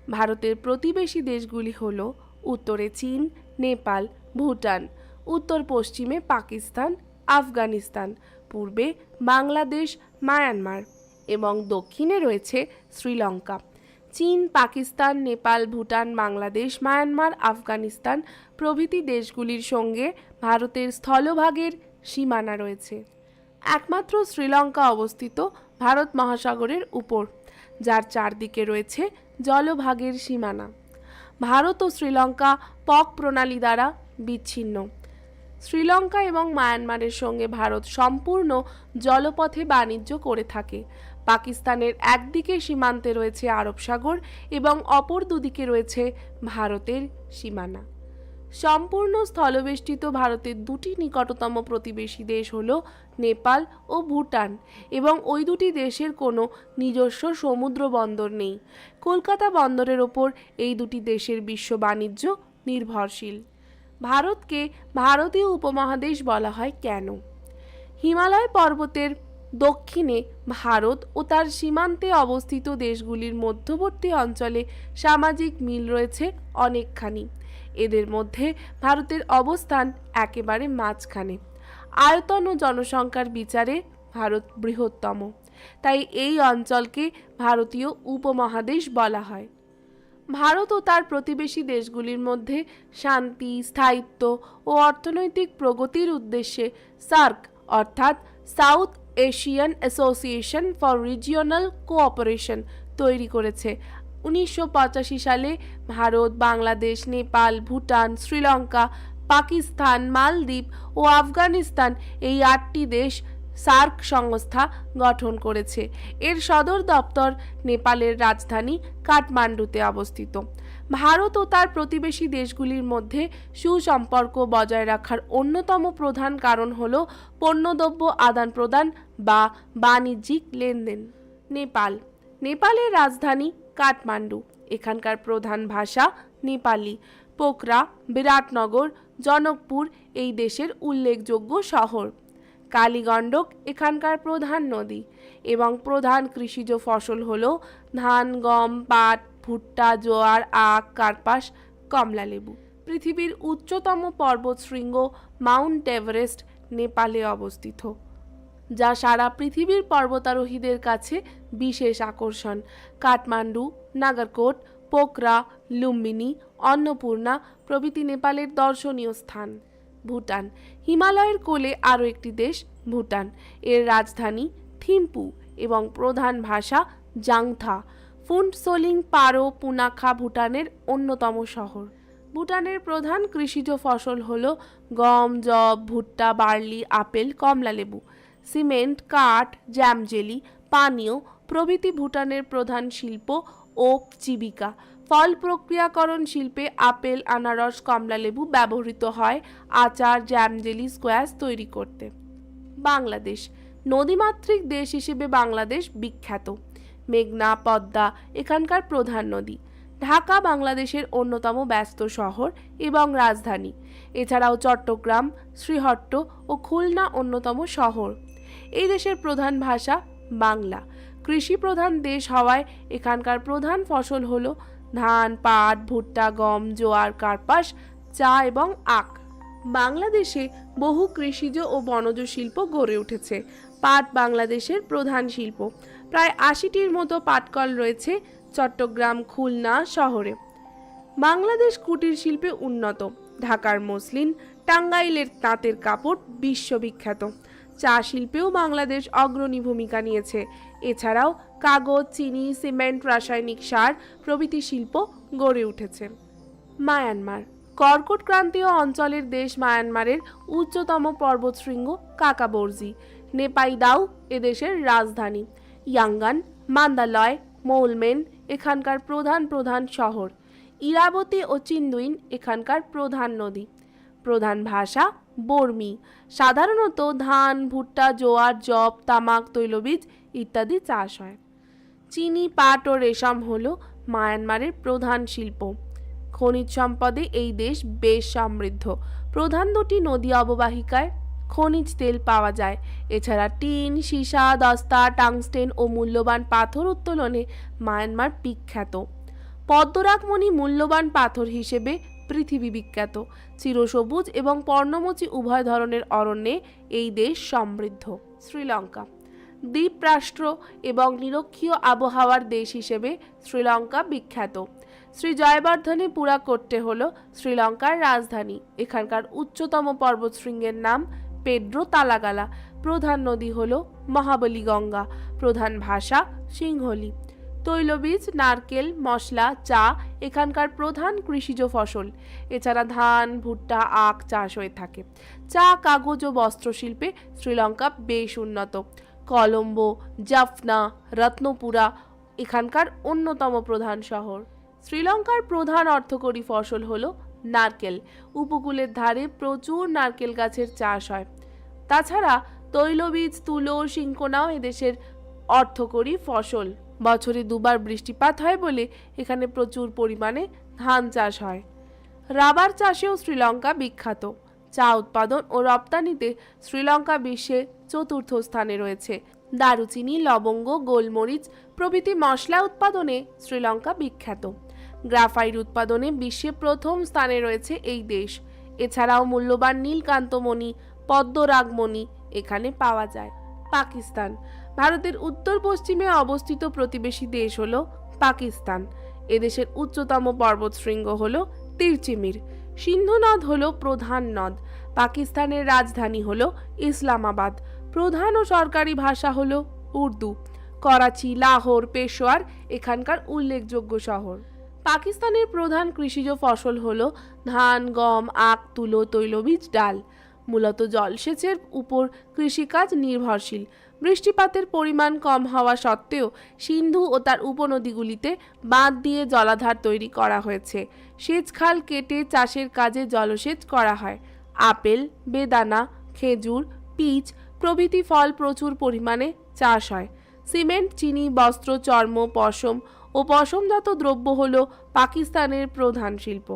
ভারতের প্রতিবেশী দেশগুলি হল উত্তরে চীন, নেপাল, ভুটান, উত্তর পশ্চিমে পাকিস্তান, আফগানিস্তান, পূর্বে বাংলাদেশ, মায়ানমার এবং দক্ষিণে রয়েছে শ্রীলঙ্কা। চীন, পাকিস্তান, নেপাল, ভুটান, বাংলাদেশ, মায়ানমার, আফগানিস্তান প্রভৃতি দেশগুলির সঙ্গে ভারতের স্থলভাগের সীমানা রয়েছে। একমাত্র শ্রীলঙ্কা অবস্থিত ভারত মহাসাগরের উপর, যার চারদিকে রয়েছে জলভাগের সীমানা। ভারত ও শ্রীলঙ্কা পক প্রণালী দ্বারা বিচ্ছিন্ন। শ্রীলঙ্কা এবং মায়ানমারের সঙ্গে ভারত সম্পূর্ণ জলপথে বাণিজ্য করে থাকে। পাকিস্তানের একদিকে সীমান্তে রয়েছে আরব সাগর এবং অপর দুদিকে রয়েছে ভারতের সীমানা। সম্পূর্ণ স্থলবেষ্টিত ভারতের দুটি নিকটতম প্রতিবেশী দেশ হল নেপাল ও ভুটান এবং ওই দুটি দেশের কোনো নিজস্ব সমুদ্র বন্দর নেই। কলকাতা বন্দরের ওপর এই দুটি দেশের বিশ্ব বাণিজ্য নির্ভরশীল। ভারতকে ভারতীয় উপমহাদেশ বলা হয় কেন? হিমালয় পর্বতের দক্ষিণে ভারত ও তার সীমান্তে অবস্থিত দেশগুলির মধ্যবর্তী অঞ্চলে সামাজিক মিল রয়েছে অনেকখানি। এদের মধ্যে ভারতের অবস্থান একেবারে মাঝখানে। আয়তন ও জনসংখ্যার বিচারে ভারত বৃহত্তম, তাই এই অঞ্চলকে ভারতীয় উপমহাদেশ বলা হয়। ভারত ও তার প্রতিবেশী দেশগুলির মধ্যে শান্তি, স্থায়িত্ব ও অর্থনৈতিক প্রগতির উদ্দেশ্যে সার্ক অর্থাৎ south Asian association for regional cooperation তৈরি করেছে। 1985 সালে ভারত, বাংলাদেশ, নেপাল, ভুটান, শ্রীলঙ্কা, পাকিস্তান, মালদ্বীপ ও আফগানিস্তান এই 8টি দেশ সার্ক সংস্থা গঠন করেছে। এর সদর দপ্তর নেপালের রাজধানী কাঠমান্ডুতে অবস্থিত। ভারত ও তার প্রতিবেশী দেশগুলির মধ্যে সুসম্পর্ক বজায় রাখার অন্যতম প্রধান কারণ হল পণ্যদ্রব্য আদান প্রদান বা বাণিজ্যিক লেনদেন। নেপালের রাজধানী কাঠমান্ডু। এখানকার প্রধান ভাষা নেপালি। পোখরা, বিরাটনগর, জনকপুর এই দেশের উল্লেখযোগ্য শহর। কালীগণ্ডক এখানকার প্রধান নদী এবং প্রধান কৃষিজ ফসল হল ধান, গম, পাট, ভুট্টা, জোয়ার, আখ, কার্পাস, কমলালেবু। পৃথিবীর উচ্চতম পর্বতশৃঙ্গ মাউন্ট এভারেস্ট নেপালে অবস্থিত, যা সারা পৃথিবীর পর্বতারোহীদের কাছে বিশেষ আকর্ষণ। কাঠমান্ডু, নাগরকোট, পোখরা, লুম্বিনী, অন্নপূর্ণা প্রভৃতি নেপালের দর্শনীয় স্থান। ভুটান হিমালয়ের কোলে আরও একটি দেশ ভুটান। এর রাজধানী থিম্পু এবং প্রধান ভাষা জাংথা। ফুন্টসোলিং পারো পুনাখা ভুটানের অন্যতম শহর। ভুটানের প্রধান কৃষিজ ফসল হল গম, যব, ভুট্টা, বার্লি, আপেল, কমলালেবু। সিমেন্ট, কাঠ, জ্যাম জেলি, পানীয় প্রভৃতি ভুটানের প্রধান শিল্প ও জীবিকা। ফল প্রক্রিয়াকরণ শিল্পে আপেল, আনারস, কমলালেবু ব্যবহৃত হয় আচার, জ্যাম জেলি, স্কোয়াশ তৈরি করতে। বাংলাদেশ নদীমাতৃক দেশ হিসেবে বাংলাদেশ বিখ্যাত। মেঘনা, পদ্মা এখানকার প্রধান নদী। ঢাকা বাংলাদেশের অন্যতম ব্যস্ত শহর এবং রাজধানী। এছাড়াও চট্টগ্রাম, শ্রীহট্ট ও খুলনা অন্যতম শহর। এই দেশের প্রধান ভাষা বাংলা। কৃষি প্রধান দেশ হওয়ায় এখানকার প্রধান ফসল হল ধান, পাট, ভুট্টা, গম, জোয়ার, কার্পাস, চা এবং আখ। বাংলাদেশে বহু কৃষিজ ও বনজ শিল্প গড়ে উঠেছে। পাট বাংলাদেশের প্রধান শিল্প। প্রায় 80টির মতো পাটকল রয়েছে চট্টগ্রাম, খুলনা শহরে। বাংলাদেশ কুটির শিল্পে উন্নত। ঢাকার মসলিন, টাঙ্গাইলের তাঁতের কাপড় বিশ্ববিখ্যাত। চা শিল্পেও বাংলাদেশ অগ্রণী ভূমিকা নিয়েছে। এছাড়াও কাগজ, চিনি, সিমেন্ট, রাসায়নিক সার প্রভৃতি শিল্প গড়ে উঠেছে। মায়ানমার কর্কট ক্রান্তীয় অঞ্চলের দেশ। মায়ানমারের উচ্চতম পর্বতশৃঙ্গ কাকাবর্জি। নেপাইদাও এদেশের রাজধানী। ইয়াঙ্গান, মান্দালয়, মৌলমেন এখানকার প্রধান শহর। ইরাবতী ও চিন্দুইন এখানকার প্রধান নদী। প্রধান ভাষা বর্মী। সাধারণত ধান, ভুট্টা, জোয়ার, যব, তামাক, তৈলবীজ ইত্যাদি চাষ হয়। চিনি, পাট ও রেশম হল মায়ানমারের প্রধান শিল্প। খনিজ সম্পদে এই দেশ বেশ সমৃদ্ধ। প্রধান দুটি নদী অববাহিকায় খনিজ তেল পাওয়া যায়। এছাড়া টিন, সীসা, দস্তা, টাংস্টেন ও মূল্যবান পাথর উত্তোলনে মায়ানমার বিখ্যাত। পদ্মরাগমণি মূল্যবান পাথর হিসেবে পৃথিবী বিখ্যাত। চিরসবুজ এবং পর্ণমোচী উভয় ধরনের অরণ্যে এই দেশ সমৃদ্ধ। শ্রীলঙ্কা দ্বীপরাষ্ট্র এবং নিরক্ষীয় আবহাওয়ার দেশ হিসেবে শ্রীলঙ্কা বিখ্যাত। শ্রী জয়বর্ধনে পুরাকোট্টে হল শ্রীলঙ্কার রাজধানী। এখানকার উচ্চতম পর্বতশৃঙ্গের নাম পেড্রো তালাগালা। প্রধান নদী হল মহাবলী গঙ্গা। প্রধান ভাষা সিংহলি। তৈলবীজ, নারকেল, মশলা, চা এখানকার প্রধান কৃষিজ ফসল। এছাড়া ধান, ভুট্টা, আখ চাষ হয়ে থাকে। চা, কাগজ ও বস্ত্রশিল্পে শ্রীলঙ্কা বেশ উন্নত। কলম্বো, জাফনা, রত্নপুরা এখানকার অন্যতম প্রধান শহর। শ্রীলঙ্কার প্রধান অর্থকরী ফসল হল নারকেল। উপকূলের ধারে প্রচুর নারকেল গাছের চাষ হয়। তাছাড়া তৈলবীজ, তুলো, সিংকোনাও এদেশের অর্থকরী ফসল। বছরে দুবার বৃষ্টিপাত হয় বলে এখানে প্রচুর পরিমাণে ধান চাষ হয়। রাবার চাষেও শ্রীলঙ্কা বিখ্যাত। চা উৎপাদন ও রপ্তানিতে শ্রীলঙ্কা বিশ্বে চতুর্থ স্থানে রয়েছে। দারুচিনি, লবঙ্গ, গোলমরিচ প্রভৃতি মশলা উৎপাদনে শ্রীলঙ্কা বিখ্যাত। গ্রাফাইট উৎপাদনে বিশ্বে প্রথম স্থানে রয়েছে এই দেশ। এছাড়াও মূল্যবান নীলকান্তমণি, পদ্মরাগমণি এখানে পাওয়া যায়। পাকিস্তান ভারতের উত্তর পশ্চিমে অবস্থিত প্রতিবেশী দেশ হল পাকিস্তান। এদেশের উচ্চতম পর্বতশৃঙ্গ হল তিরচিমির। সিন্ধু নদ হল প্রধান নদ। পাকিস্তানের রাজধানী হল ইসলামাবাদ। প্রধান ও সরকারি ভাষা হল উর্দু। করাচি, লাহোর, পেশোয়ার এখানকার উল্লেখযোগ্য শহর। পাকিস্তানের প্রধান কৃষিজ ফসল হল ধান, গম, আখ, তুলো, তৈলবীজ, ডাল। মূলত জলসেচের উপর কৃষিকাজ নির্ভরশীল। বৃষ্টিপাতের পরিমাণ কম হওয়া সত্ত্বেও সিন্ধু ও তার উপনদীগুলিতে বাঁধ দিয়ে জলাধার তৈরি করা হয়েছে। সেচ খাল কেটে চাষের কাজে জলসেচ করা হয়। আপেল, বেদানা, খেজুর, পিচ প্রভৃতি ফল প্রচুর পরিমাণে চাষ হয়। সিমেন্ট, চিনি, বস্ত্র, চর্ম, পশম ও পশমজাত দ্রব্য হল পাকিস্তানের প্রধান শিল্প।